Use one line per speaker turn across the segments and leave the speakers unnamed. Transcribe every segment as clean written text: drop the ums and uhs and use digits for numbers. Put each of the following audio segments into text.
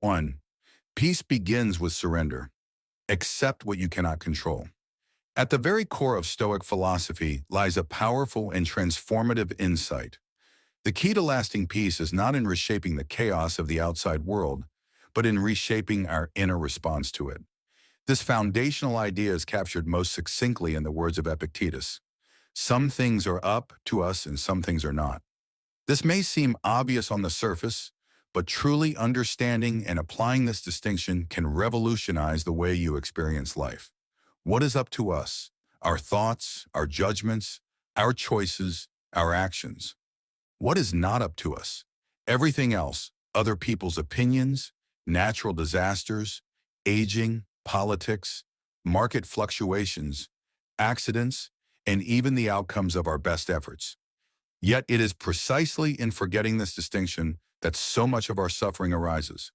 1. Peace begins with surrender. Accept what you cannot control. At the very core of Stoic philosophy lies a powerful and transformative insight. The key to lasting peace is not in reshaping the chaos of the outside world, but in reshaping our inner response to it. This foundational idea is captured most succinctly in the words of Epictetus. Some things are up to us and some things are not. This may seem obvious on the surface, but truly understanding and applying this distinction can revolutionize the way you experience life. What is up to us? Our thoughts, our judgments, our choices, our actions. What is not up to us? Everything else, other people's opinions, natural disasters, aging, politics, market fluctuations, accidents, and even the outcomes of our best efforts. Yet it is precisely in forgetting this distinction that so much of our suffering arises.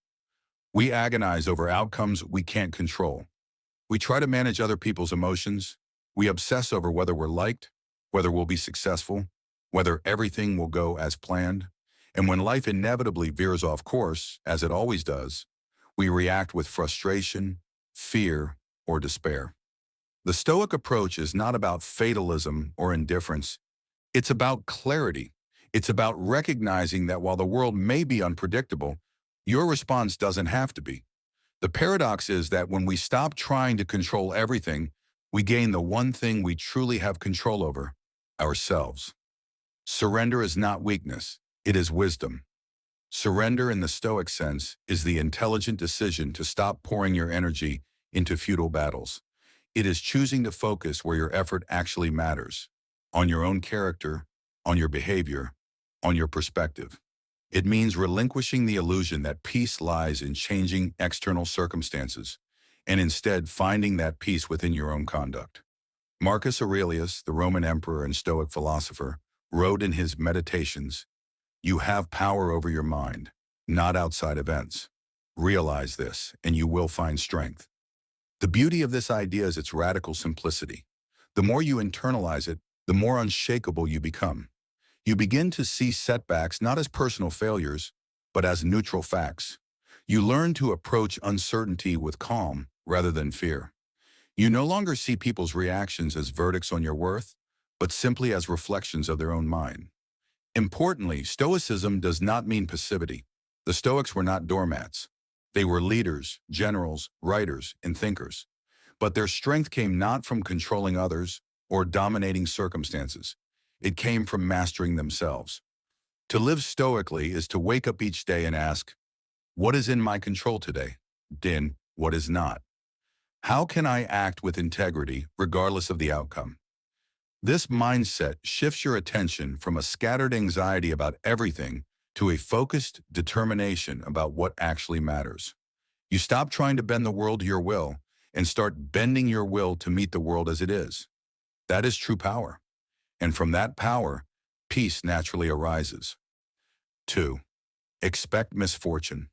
We agonize over outcomes we can't control. We try to manage other people's emotions. We obsess over whether we're liked, whether we'll be successful, whether everything will go as planned. And when life inevitably veers off course, as it always does, we react with frustration, fear, or despair. The Stoic approach is not about fatalism or indifference. It's about clarity. It's about recognizing that while the world may be unpredictable, your response doesn't have to be. The paradox is that when we stop trying to control everything, we gain the one thing we truly have control over, ourselves. Surrender is not weakness, it is wisdom. Surrender in the Stoic sense is the intelligent decision to stop pouring your energy into futile battles. It is choosing to focus where your effort actually matters, on your own character, on your behavior, on your perspective. It means relinquishing the illusion that peace lies in changing external circumstances, and instead finding that peace within your own conduct. Marcus Aurelius, the Roman emperor and Stoic philosopher, wrote in his Meditations, "You have power over your mind, not outside events. Realize this, and you will find strength." The beauty of this idea is its radical simplicity. The more you internalize it, the more unshakable you become. You begin to see setbacks not as personal failures, but as neutral facts. You learn to approach uncertainty with calm rather than fear. You no longer see people's reactions as verdicts on your worth, but simply as reflections of their own mind. Importantly, Stoicism does not mean passivity. The Stoics were not doormats. They were leaders, generals, writers, and thinkers. But their strength came not from controlling others or dominating circumstances. It came from mastering themselves. To live stoically is to wake up each day and ask, what is in my control today? Then, what is not? How can I act with integrity regardless of the outcome? This mindset shifts your attention from a scattered anxiety about everything to a focused determination about what actually matters. You stop trying to bend the world to your will and start bending your will to meet the world as it is. That is true power. And from that power, peace naturally arises. 2. Expect misfortune.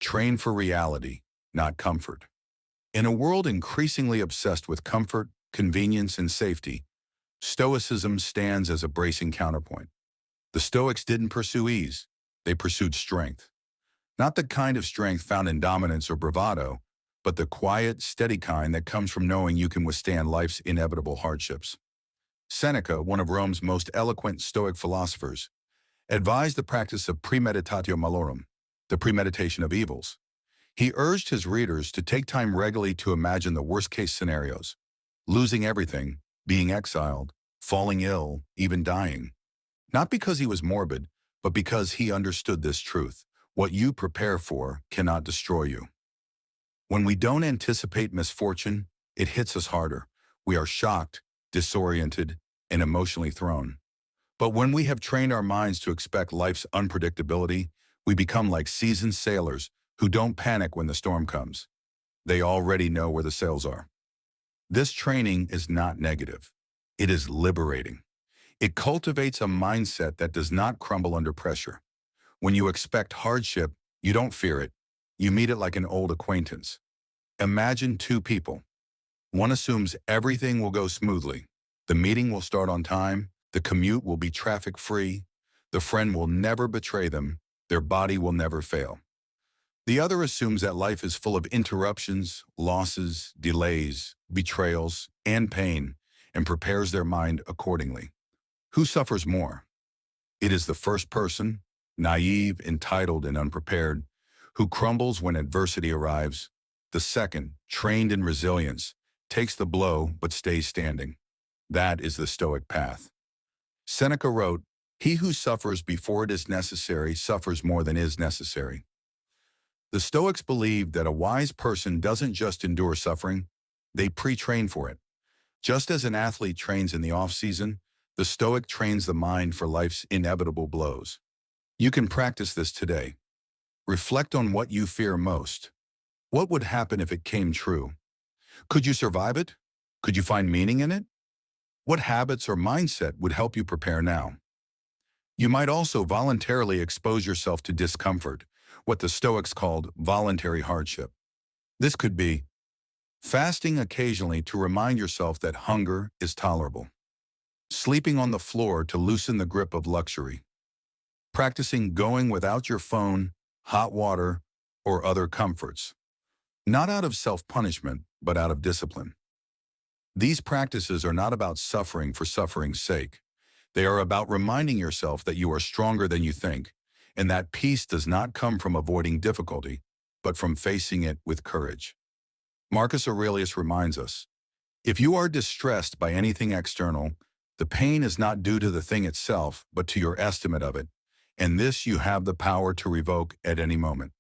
Train for reality, not comfort. In a world increasingly obsessed with comfort, convenience, and safety, Stoicism stands as a bracing counterpoint. The Stoics didn't pursue ease, they pursued strength. Not the kind of strength found in dominance or bravado, but the quiet, steady kind that comes from knowing you can withstand life's inevitable hardships. Seneca, one of Rome's most eloquent Stoic philosophers, advised the practice of premeditatio malorum, the premeditation of evils. He urged his readers to take time regularly to imagine the worst-case scenarios, losing everything, being exiled, falling ill, even dying. Not because he was morbid, but because he understood this truth. What you prepare for cannot destroy you. When we don't anticipate misfortune, it hits us harder. We are shocked, disoriented, and emotionally thrown. But when we have trained our minds to expect life's unpredictability, we become like seasoned sailors who don't panic when the storm comes. They already know where the sails are. This training is not negative. It is liberating. It cultivates a mindset that does not crumble under pressure. When you expect hardship, you don't fear it. You meet it like an old acquaintance. Imagine two people. One assumes everything will go smoothly. The meeting will start on time. The commute will be traffic-free. The friend will never betray them. Their body will never fail. The other assumes that life is full of interruptions, losses, delays, betrayals, and pain, and prepares their mind accordingly. Who suffers more? It is the first person, naive, entitled, and unprepared, who crumbles when adversity arrives. The second, trained in resilience, takes the blow but stays standing. That is the Stoic path. Seneca wrote, "He who suffers before it is necessary suffers more than is necessary." The Stoics believed that a wise person doesn't just endure suffering, they pre-train for it. Just as an athlete trains in the off-season, the Stoic trains the mind for life's inevitable blows. You can practice this today. Reflect on what you fear most. What would happen if it came true? Could you survive it? Could you find meaning in it? What habits or mindset would help you prepare now? You might also voluntarily expose yourself to discomfort, what the Stoics called voluntary hardship. This could be fasting occasionally to remind yourself that hunger is tolerable, sleeping on the floor to loosen the grip of luxury, practicing going without your phone, hot water, or other comforts, not out of self-punishment, but out of discipline. These practices are not about suffering for suffering's sake. They are about reminding yourself that you are stronger than you think, and that peace does not come from avoiding difficulty, but from facing it with courage. Marcus Aurelius reminds us, if you are distressed by anything external, the pain is not due to the thing itself, but to your estimate of it, and this you have the power to revoke at any moment.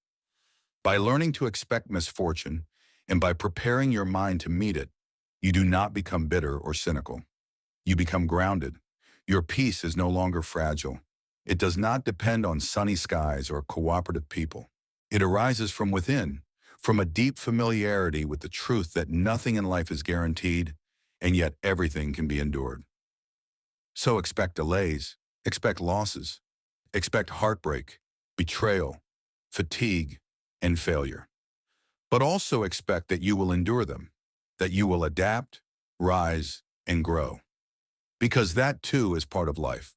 By learning to expect misfortune, and by preparing your mind to meet it, you do not become bitter or cynical. You become grounded. Your peace is no longer fragile. It does not depend on sunny skies or cooperative people. It arises from within, from a deep familiarity with the truth that nothing in life is guaranteed, and yet everything can be endured. So expect delays, expect losses, expect heartbreak, betrayal, fatigue, and failure. But also expect that you will endure them, that you will adapt, rise, and grow. Because that too is part of life.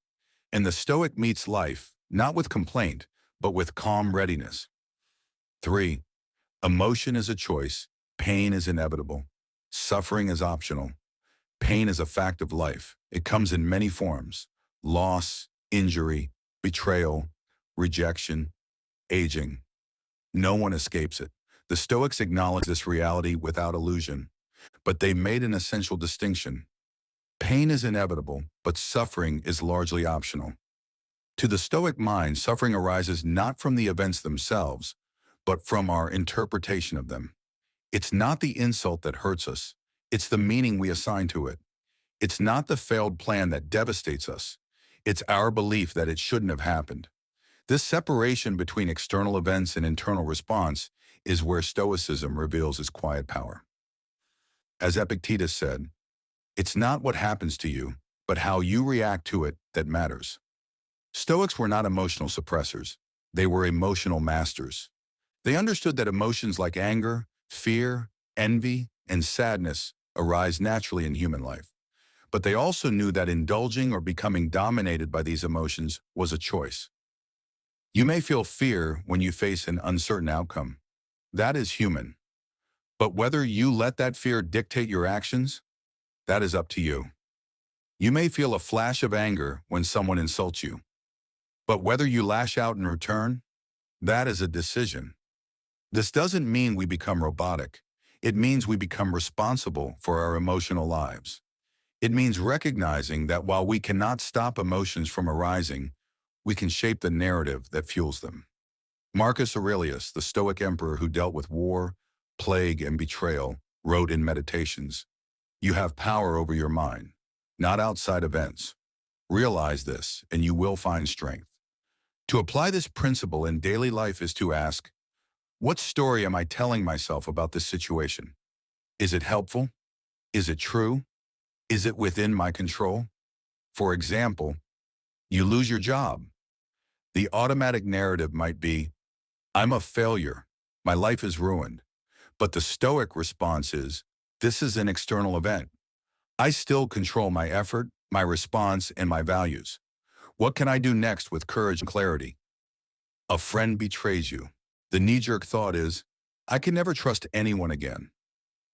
And the Stoic meets life, not with complaint, but with calm readiness. 3. Emotion is a choice. Pain is inevitable. Suffering is optional. Pain is a fact of life. It comes in many forms: loss, injury, betrayal, rejection, aging. No one escapes it. The Stoics acknowledge this reality without illusion, but they made an essential distinction. Pain is inevitable, but suffering is largely optional. To the Stoic mind, suffering arises not from the events themselves, but from our interpretation of them. It's not the insult that hurts us, it's the meaning we assign to it. It's not the failed plan that devastates us, it's our belief that it shouldn't have happened. This separation between external events and internal response is where Stoicism reveals its quiet power. As Epictetus said, it's not what happens to you, but how you react to it that matters. Stoics were not emotional suppressors. They were emotional masters. They understood that emotions like anger, fear, envy, and sadness arise naturally in human life. But they also knew that indulging or becoming dominated by these emotions was a choice. You may feel fear when you face an uncertain outcome. That is human. But whether you let that fear dictate your actions, that is up to you. You may feel a flash of anger when someone insults you. But whether you lash out in return, that is a decision. This doesn't mean we become robotic. It means we become responsible for our emotional lives. It means recognizing that while we cannot stop emotions from arising, we can shape the narrative that fuels them. Marcus Aurelius, the Stoic emperor who dealt with war, plague, and betrayal, wrote in Meditations, "You have power over your mind, not outside events. Realize this, and you will find strength." To apply this principle in daily life is to ask, what story am I telling myself about this situation? Is it helpful? Is it true? Is it within my control? For example, you lose your job. The automatic narrative might be, I'm a failure. My life is ruined. But the Stoic response is, this is an external event. I still control my effort, my response, and my values. What can I do next with courage and clarity? A friend betrays you. The knee-jerk thought is, I can never trust anyone again.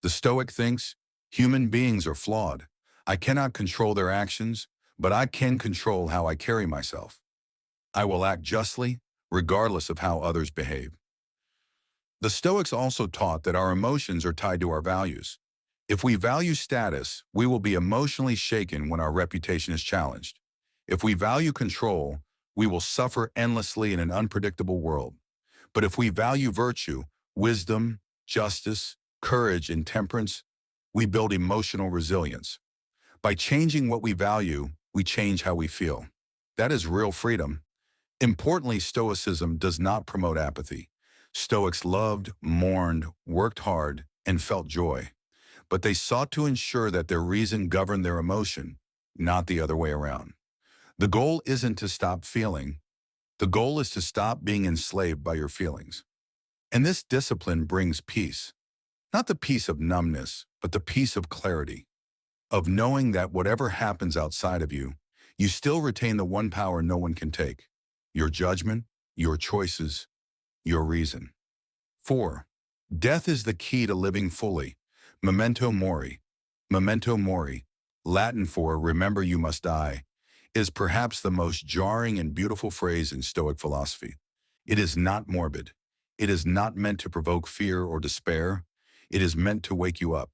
The Stoic thinks, human beings are flawed. I cannot control their actions, but I can control how I carry myself. I will act justly, regardless of how others behave. The Stoics also taught that our emotions are tied to our values. If we value status, we will be emotionally shaken when our reputation is challenged. If we value control, we will suffer endlessly in an unpredictable world. But if we value virtue, wisdom, justice, courage, and temperance, we build emotional resilience. By changing what we value, we change how we feel. That is real freedom. Importantly, Stoicism does not promote apathy. Stoics loved, mourned, worked hard, and felt joy. But they sought to ensure that their reason governed their emotion, not the other way around. The goal isn't to stop feeling. The goal is to stop being enslaved by your feelings. And this discipline brings peace. Not the peace of numbness, but the peace of clarity, of knowing that whatever happens outside of you, you still retain the one power no one can take: your judgment, your choices, your reason. 4. Death is the key to living fully. Memento mori. Memento mori, Latin for remember you must die, is perhaps the most jarring and beautiful phrase in Stoic philosophy. It is not morbid. It is not meant to provoke fear or despair. It is meant to wake you up.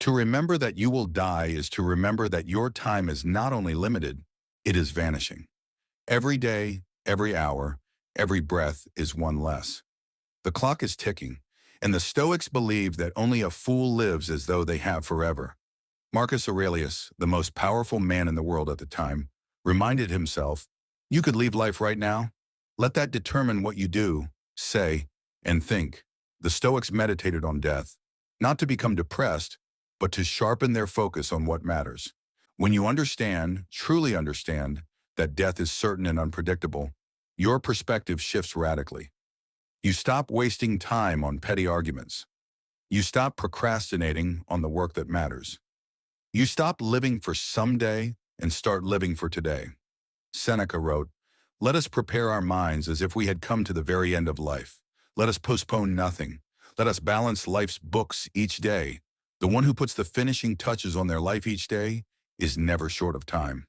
To remember that you will die is to remember that your time is not only limited, it is vanishing. Every day, every hour, every breath is one less. The clock is ticking, and the Stoics believe that only a fool lives as though they have forever. Marcus Aurelius, the most powerful man in the world at the time, reminded himself, you could leave life right now. Let that determine what you do, say, and think. The Stoics meditated on death, not to become depressed, but to sharpen their focus on what matters. When you understand, truly understand, that death is certain and unpredictable, your perspective shifts radically. You stop wasting time on petty arguments. You stop procrastinating on the work that matters. You stop living for someday and start living for today. Seneca wrote, let us prepare our minds as if we had come to the very end of life. Let us postpone nothing. Let us balance life's books each day. The one who puts the finishing touches on their life each day is never short of time.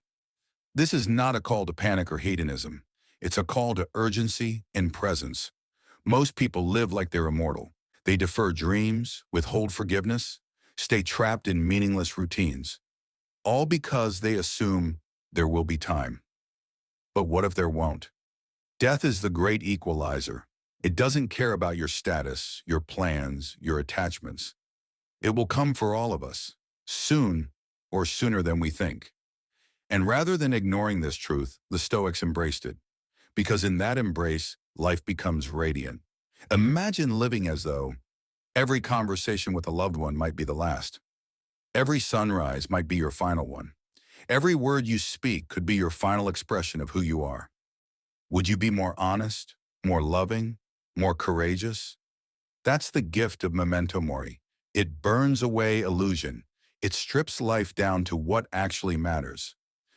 This is not a call to panic or hedonism. It's a call to urgency and presence. Most people live like they're immortal. They defer dreams, withhold forgiveness, stay trapped in meaningless routines, all because they assume there will be time. But what if there won't? Death is the great equalizer. It doesn't care about your status, your plans, your attachments. It will come for all of us, soon or sooner than we think. And rather than ignoring this truth, the Stoics embraced it. Because in that embrace, life becomes radiant. Imagine living as though every conversation with a loved one might be the last. Every sunrise might be your final one. Every word you speak could be your final expression of who you are. Would you be more honest, more loving, more courageous? That's the gift of memento mori. It burns away illusion. It strips life down to what actually matters.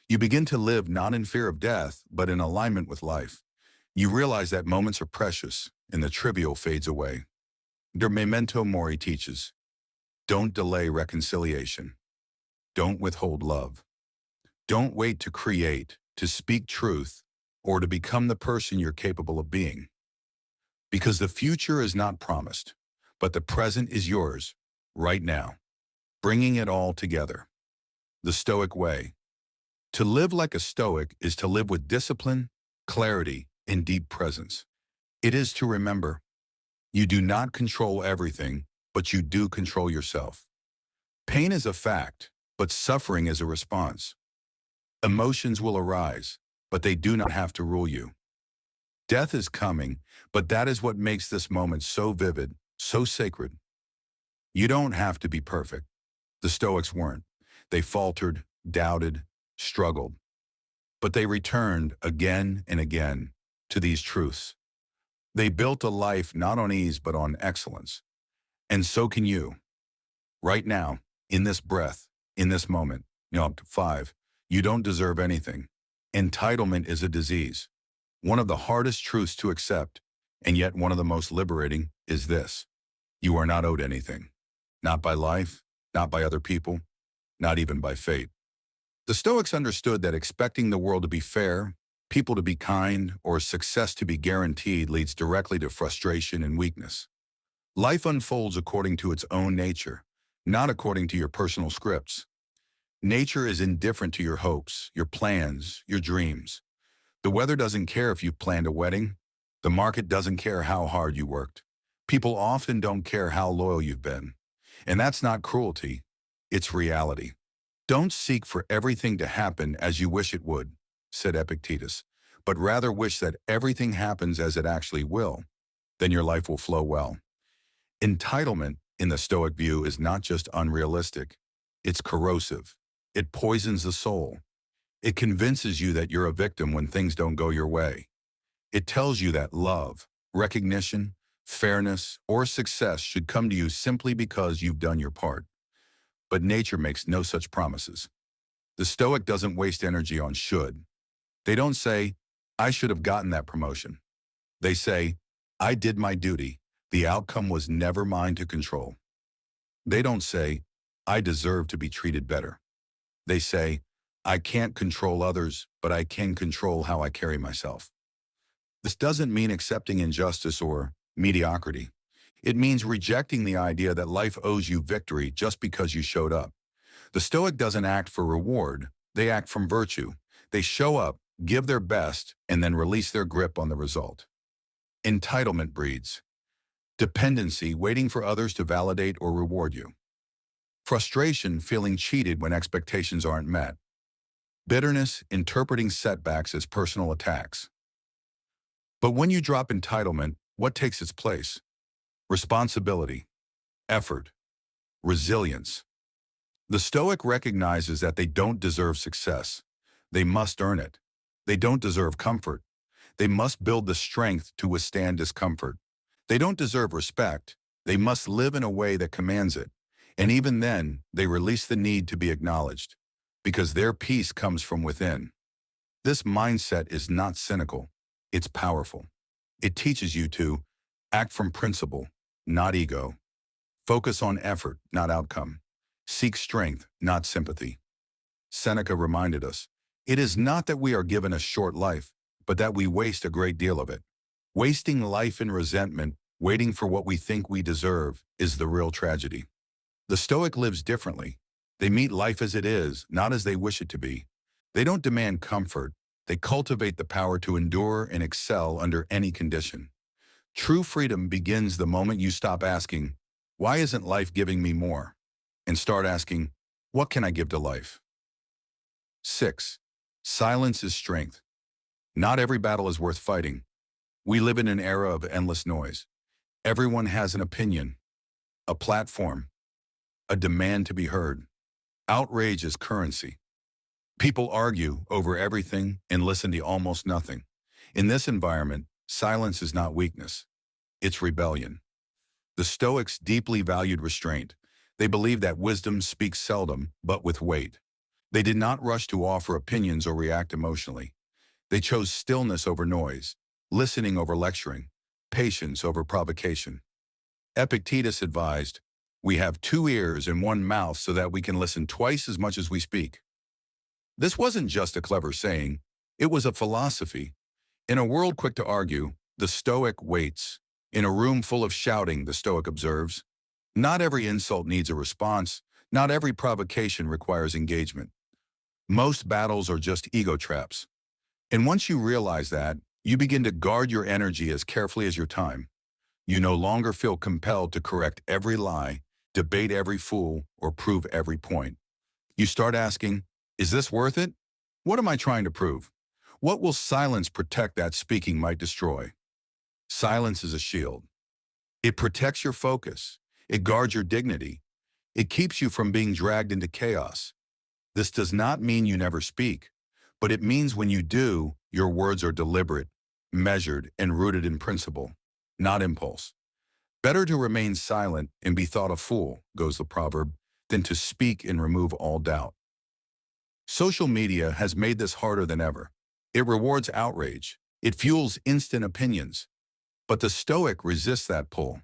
You begin to live not in fear of death, but in alignment with life. You realize that moments are precious and the trivial fades away. Der memento mori teaches, don't delay reconciliation. Don't withhold love. Don't wait to create, to speak truth, or to become the person you're capable of being. Because the future is not promised, but the present is yours, right now, bringing it all together. The Stoic way. To live like a Stoic is to live with discipline, clarity, and deep presence. It is to remember, you do not control everything, but you do control yourself. Pain is a fact, but suffering is a response. Emotions will arise, but they do not have to rule you. Death is coming, but that is what makes this moment so vivid, so sacred. You don't have to be perfect. The Stoics weren't. They faltered, doubted, struggled. But they returned again and again to these truths. They built a life not on ease but on excellence. And so can you. Right now, in this breath, in this moment. 5. You don't deserve anything. Entitlement is a disease. One of the hardest truths to accept, And yet one of the most liberating is this: you are not owed anything. Not by life, not by other people, not even by fate. The Stoics understood that expecting the world to be fair, people to be kind, or success to be guaranteed leads directly to frustration and weakness. Life unfolds according to its own nature, not according to your personal scripts. Nature is indifferent to your hopes, your plans, your dreams. The weather doesn't care if you've planned a wedding. The market doesn't care how hard you worked. People often don't care how loyal you've been. And that's not cruelty, it's reality. Don't seek for everything to happen as you wish it would, said Epictetus, but rather wish that everything happens as it actually will. Then your life will flow well. Entitlement, in the Stoic view, is not just unrealistic, it's corrosive. It poisons the soul. It convinces you that you're a victim when things don't go your way. It tells you that love, recognition, fairness, or success should come to you simply because you've done your part. But nature makes no such promises. The Stoic doesn't waste energy on should. They don't say, I should have gotten that promotion. They say, I did my duty. The outcome was never mine to control. They don't say, I deserve to be treated better. They say, I can't control others, but I can control how I carry myself. This doesn't mean accepting injustice or mediocrity. It means rejecting the idea that life owes you victory just because you showed up. The Stoic doesn't act for reward, they act from virtue. They show up, give their best, and then release their grip on the result. Entitlement breeds dependency, waiting for others to validate or reward you. Frustration, feeling cheated when expectations aren't met. Bitterness, interpreting setbacks as personal attacks. But when you drop entitlement, what takes its place? Responsibility, effort, resilience. The Stoic recognizes that they don't deserve success. They must earn it. They don't deserve comfort. They must build the strength to withstand discomfort. They don't deserve respect. They must live in a way that commands it. And even then, they release the need to be acknowledged, because their peace comes from within. This mindset is not cynical. It's powerful. It teaches you to act from principle, not ego. Focus on effort, not outcome. Seek strength, not sympathy. Seneca reminded us, it is not that we are given a short life, but that we waste a great deal of it. Wasting life in resentment, waiting for what we think we deserve, is the real tragedy. The Stoic lives differently. They meet life as it is, not as they wish it to be. They don't demand comfort. They cultivate the power to endure and excel under any condition. True freedom begins the moment you stop asking, why isn't life giving me more? And start asking, what can I give to life? 6. Silence is strength. Not every battle is worth fighting. We live in an era of endless noise. Everyone has an opinion, a platform, a demand to be heard. Outrage is currency. People argue over everything and listen to almost nothing. In this environment, silence is not weakness. It's rebellion. The Stoics deeply valued restraint. They believed that wisdom speaks seldom, but with weight. They did not rush to offer opinions or react emotionally. They chose stillness over noise, listening over lecturing, patience over provocation. Epictetus advised, we have 2 ears and 1 mouth so that we can listen twice as much as we speak. This wasn't just a clever saying, it was a philosophy. In a world quick to argue, the Stoic waits. In a room full of shouting, the Stoic observes, not every insult needs a response, not every provocation requires engagement. Most battles are just ego traps. And once you realize that, you begin to guard your energy as carefully as your time. You no longer feel compelled to correct every lie, debate every fool, or prove every point. You start asking, is this worth it? What am I trying to prove? What will silence protect that speaking might destroy? Silence is a shield. It protects your focus. It guards your dignity. It keeps you from being dragged into chaos. This does not mean you never speak, but it means when you do, your words are deliberate, measured, and rooted in principle, not impulse. Better to remain silent and be thought a fool, goes the proverb, than to speak and remove all doubt. Social media has made this harder than ever. It rewards outrage. It fuels instant opinions. But the Stoic resists that pull.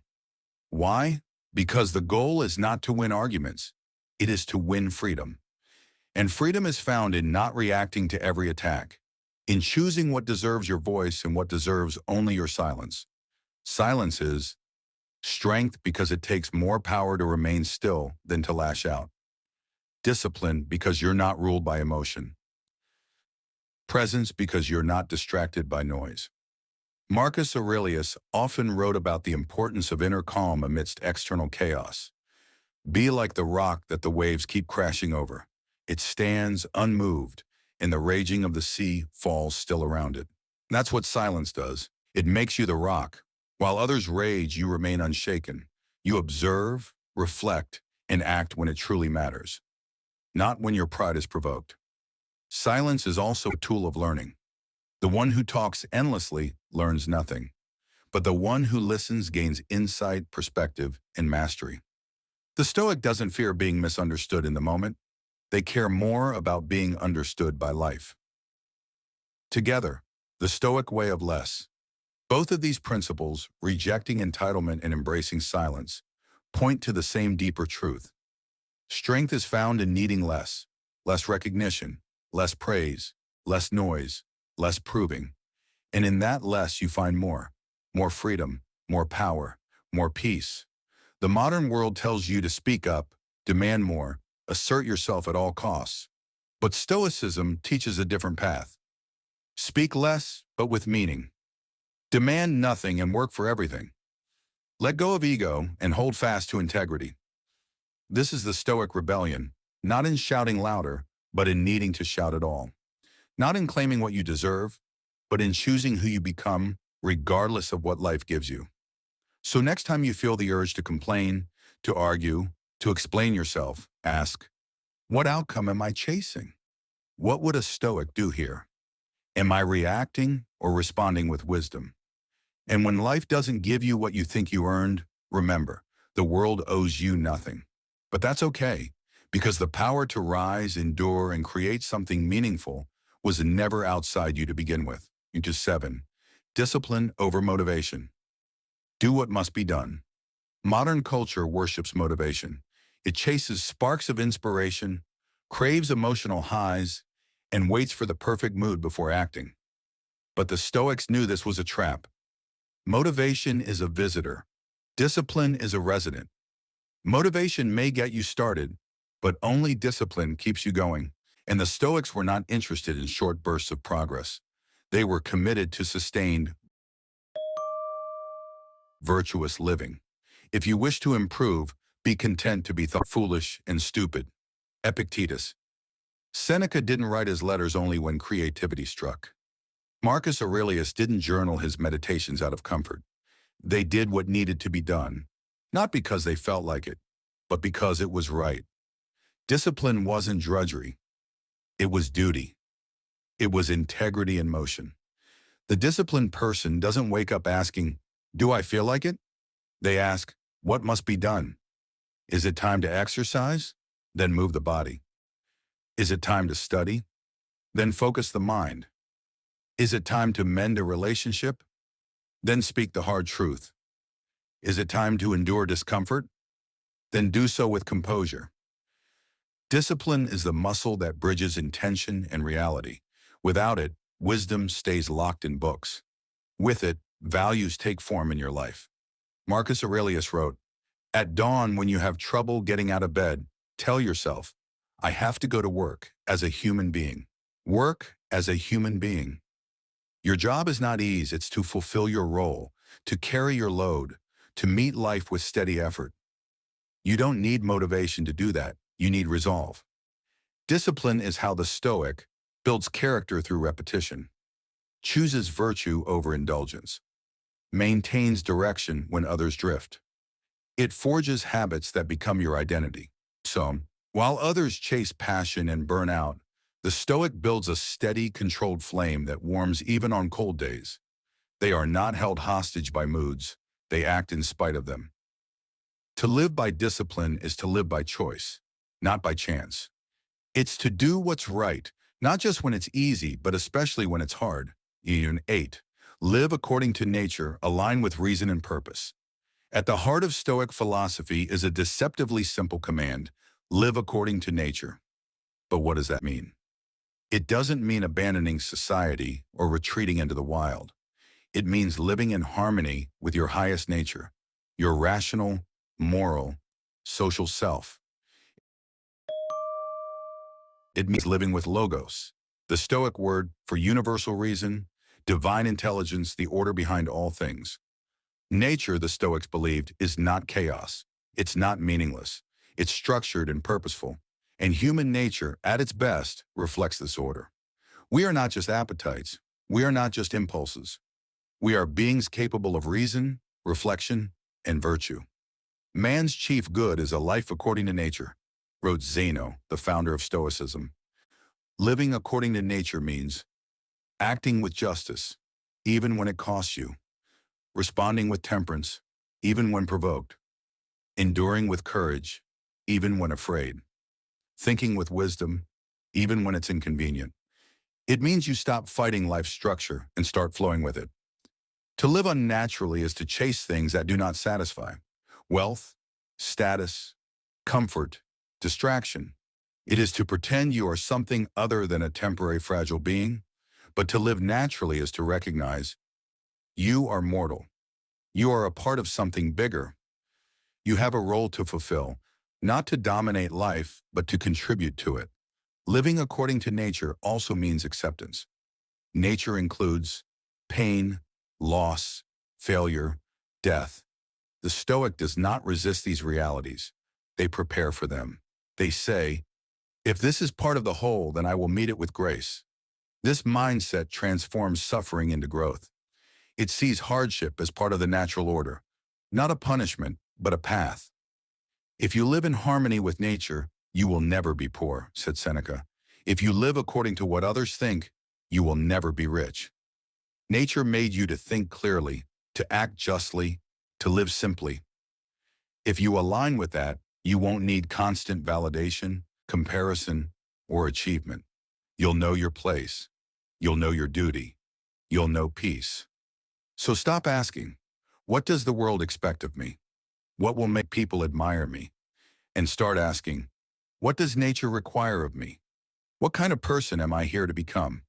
Why? Because the goal is not to win arguments. It is to win freedom. And freedom is found in not reacting to every attack, in choosing what deserves your voice and what deserves only your silence. Silence is strength because it takes more power to remain still than to lash out. Discipline because you're not ruled by emotion. Presence because you're not distracted by noise. Marcus Aurelius often wrote about the importance of inner calm amidst external chaos. Be like the rock that the waves keep crashing over. It stands unmoved, and the raging of the sea falls still around it. That's what silence does. It makes you the rock. While others rage, you remain unshaken. You observe, reflect, and act when it truly matters, not when your pride is provoked. Silence is also a tool of learning. The one who talks endlessly learns nothing, but the one who listens gains insight, perspective, and mastery. The Stoic doesn't fear being misunderstood in the moment. They care more about being understood by life. Together, the Stoic way of less. Both of these principles, rejecting entitlement and embracing silence, point to the same deeper truth. Strength is found in needing less recognition, less praise, less noise, less proving. And in that less you find more freedom, more power, more peace. The modern world tells you to speak up, demand more, assert yourself at all costs. But Stoicism teaches a different path. Speak less, but with meaning. Demand nothing and work for everything. Let go of ego and hold fast to integrity. This is the Stoic rebellion, not in shouting louder, but in needing to shout at all. Not in claiming what you deserve, but in choosing who you become, regardless of what life gives you. So next time you feel the urge to complain, to argue, to explain yourself, ask, what outcome am I chasing? What would a Stoic do here? Am I reacting or responding with wisdom? And when life doesn't give you what you think you earned, remember, the world owes you nothing. But that's okay, because the power to rise, endure, and create something meaningful was never outside you to begin with. Into 7. Discipline over motivation. Do what must be done. Modern culture worships motivation. It chases sparks of inspiration, craves emotional highs, and waits for the perfect mood before acting. But the Stoics knew this was a trap. Motivation is a visitor. Discipline is a resident. Motivation may get you started, but only discipline keeps you going. And the Stoics were not interested in short bursts of progress. They were committed to sustained, virtuous living. If you wish to improve, be content to be thought foolish and stupid. Epictetus. Seneca didn't write his letters only when creativity struck. Marcus Aurelius didn't journal his meditations out of comfort. They did what needed to be done, not because they felt like it, but because it was right. Discipline wasn't drudgery. It was duty. It was integrity in motion. The disciplined person doesn't wake up asking, do I feel like it? They ask, what must be done? Is it time to exercise? Then move the body. Is it time to study? Then focus the mind. Is it time to mend a relationship? Then speak the hard truth. Is it time to endure discomfort? Then do so with composure. Discipline is the muscle that bridges intention and reality. Without it, wisdom stays locked in books. With it, values take form in your life. Marcus Aurelius wrote, at dawn when you have trouble getting out of bed, tell yourself, I have to go to work as a human being. Work as a human being. Your job is not ease, it's to fulfill your role, to carry your load, to meet life with steady effort. You don't need motivation to do that, you need resolve. Discipline is how the Stoic builds character through repetition, chooses virtue over indulgence, maintains direction when others drift. It forges habits that become your identity. So, while others chase passion and burn out, the Stoic builds a steady, controlled flame that warms even on cold days. They are not held hostage by moods. They act in spite of them. To live by discipline is to live by choice, not by chance. It's to do what's right, not just when it's easy, but especially when it's hard. 8. Live according to nature, align with reason and purpose. At the heart of Stoic philosophy is a deceptively simple command: live according to nature. But what does that mean? It doesn't mean abandoning society or retreating into the wild. It means living in harmony with your highest nature, your rational, moral, social self. It means living with logos, the Stoic word for universal reason, divine intelligence, the order behind all things. Nature, the Stoics believed, is not chaos. It's not meaningless. It's structured and purposeful. And human nature, at its best, reflects this order. We are not just appetites. We are not just impulses. We are beings capable of reason, reflection, and virtue. Man's chief good is a life according to nature, wrote Zeno, the founder of Stoicism. Living according to nature means acting with justice, even when it costs you, responding with temperance, even when provoked, enduring with courage, even when afraid, thinking with wisdom, even when it's inconvenient. It means you stop fighting life's structure and start flowing with it. To live unnaturally is to chase things that do not satisfy: wealth, status, comfort, distraction. It is to pretend you are something other than a temporary fragile being. But to live naturally is to recognize you are mortal. You are a part of something bigger. You have a role to fulfill, not to dominate life, but to contribute to it. Living according to nature also means acceptance. Nature includes pain, loss, failure, death. The Stoic does not resist these realities. They prepare for them. They say, if this is part of the whole, then I will meet it with grace. This mindset transforms suffering into growth. It sees hardship as part of the natural order, not a punishment, but a path. If you live in harmony with nature, you will never be poor, said Seneca. If you live according to what others think, you will never be rich. Nature made you to think clearly, to act justly, to live simply. If you align with that, you won't need constant validation, comparison, or achievement. You'll know your place. You'll know your duty. You'll know peace. So stop asking, what does the world expect of me? What will make people admire me? And start asking, what does nature require of me? What kind of person am I here to become?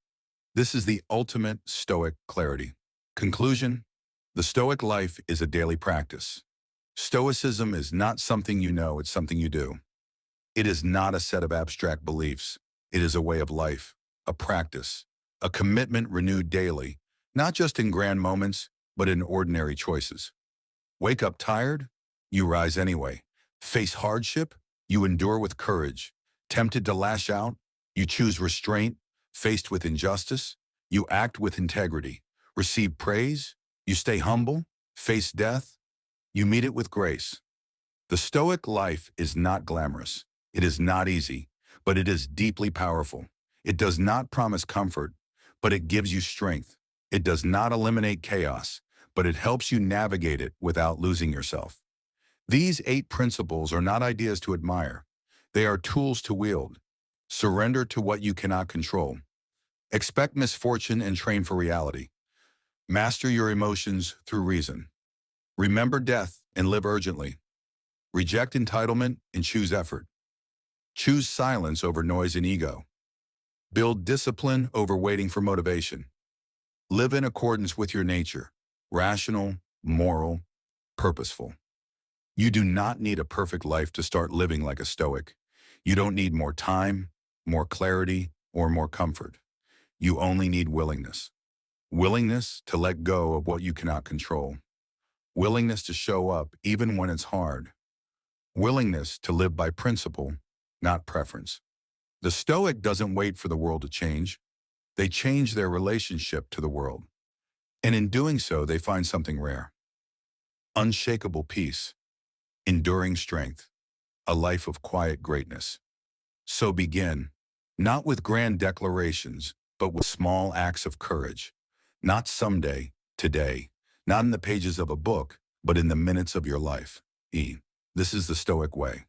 This is the ultimate Stoic clarity. Conclusion: the Stoic life is a daily practice. Stoicism is not something you know, it's something you do. It is not a set of abstract beliefs. It is a way of life, a practice, a commitment renewed daily, not just in grand moments, but in ordinary choices. Wake up tired? You rise anyway. Face hardship? You endure with courage. Tempted to lash out? You choose restraint. Faced with injustice? You act with integrity. Receive praise? You stay humble. Face death? You meet it with grace. The Stoic life is not glamorous. It is not easy, but it is deeply powerful. It does not promise comfort, but it gives you strength. It does not eliminate chaos, but it helps you navigate it without losing yourself. These 8 principles are not ideas to admire. They are tools to wield. Surrender to what you cannot control. Expect misfortune and train for reality. Master your emotions through reason. Remember death and live urgently. Reject entitlement and choose effort. Choose silence over noise and ego. Build discipline over waiting for motivation. Live in accordance with your nature, rational, moral, purposeful. You do not need a perfect life to start living like a Stoic. You don't need more time, more clarity, or more comfort. You only need willingness. Willingness to let go of what you cannot control. Willingness to show up even when it's hard. Willingness to live by principle, not preference. The Stoic doesn't wait for the world to change. They change their relationship to the world. And in doing so, they find something rare: unshakable peace, enduring strength, a life of quiet greatness. So begin, not with grand declarations, but with small acts of courage. Not someday, today. Not in the pages of a book, but in the minutes of your life. This is the Stoic way.